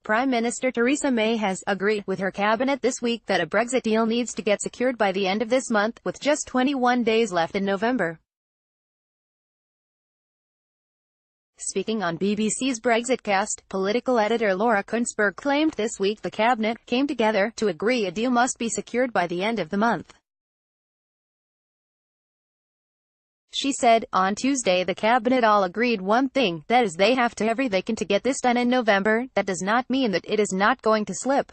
Prime Minister Theresa May has agreed with her cabinet this week that a Brexit deal needs to get secured by the end of this month, with just 21 days left in November. Speaking on BBC's Brexitcast, political editor Laura Kuenssberg claimed this week the cabinet came together to agree a deal must be secured by the end of the month. She said, on Tuesday the cabinet all agreed one thing, that is they have to do everything they can to get this done in November. That does not mean that it is not going to slip.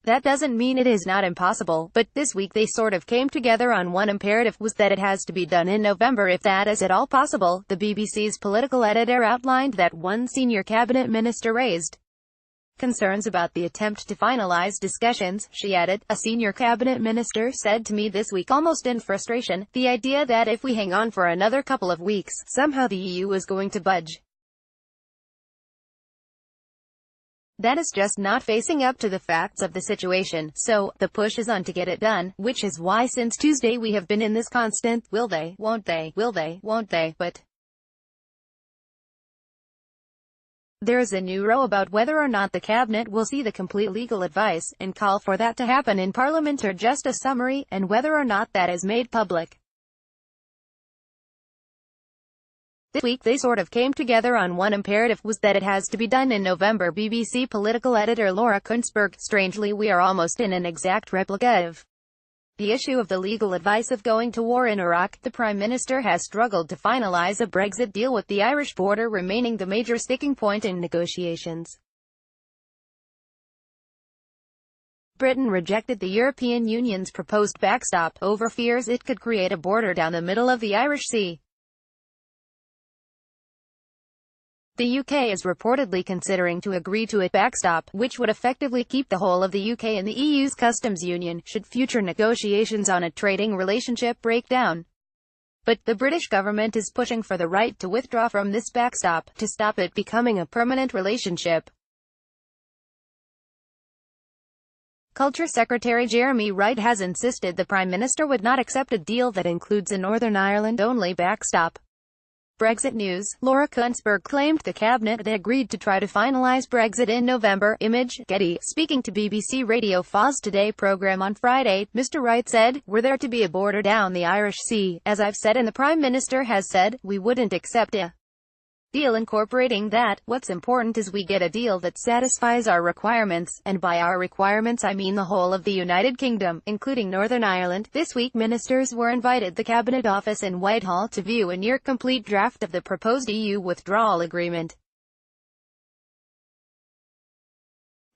That doesn't mean it is not impossible, but this week they sort of came together on one imperative, was that it has to be done in November if that is at all possible. The BBC's political editor outlined that one senior cabinet minister raised concerns about the attempt to finalize discussions. She added, a senior cabinet minister said to me this week almost in frustration, the idea that if we hang on for another couple of weeks, somehow the EU is going to budge. That is just not facing up to the facts of the situation, so the push is on to get it done, which is why since Tuesday we have been in this constant, will they, won't they, will they, won't they, but there is a new row about whether or not the cabinet will see the complete legal advice, and call for that to happen in Parliament, or just a summary, and whether or not that is made public. This week they sort of came together on one imperative, was that it has to be done in November. BBC political editor Laura Kuenssberg, strangely we are almost in an exact replica of the issue of the legal advice of going to war in Iraq. The Prime Minister has struggled to finalise a Brexit deal, with the Irish border remaining the major sticking point in negotiations. Britain rejected the European Union's proposed backstop, over fears it could create a border down the middle of the Irish Sea. The UK is reportedly considering to agree to a backstop, which would effectively keep the whole of the UK in the EU's customs union, should future negotiations on a trading relationship break down. But the British government is pushing for the right to withdraw from this backstop, to stop it becoming a permanent relationship. Culture Secretary Jeremy Wright has insisted the Prime Minister would not accept a deal that includes a Northern Ireland-only backstop. Brexit news. Laura Kuenssberg claimed the cabinet had agreed to try to finalise Brexit in November. Image, Getty. Speaking to BBC Radio 4's Today programme on Friday, Mr. Wright said, were there to be a border down the Irish Sea, as I've said and the Prime Minister has said, we wouldn't accept a deal incorporating that. What's important is we get a deal that satisfies our requirements, and by our requirements I mean the whole of the United Kingdom, including Northern Ireland. This week ministers were invited the Cabinet Office in Whitehall to view a near-complete draft of the proposed EU withdrawal agreement.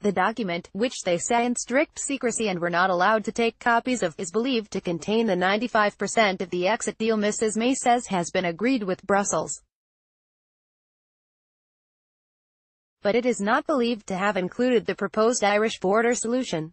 The document, which they say in strict secrecy and were not allowed to take copies of, is believed to contain the 95% of the exit deal Mrs. May says has been agreed with Brussels. But it is not believed to have included the proposed Irish border solution.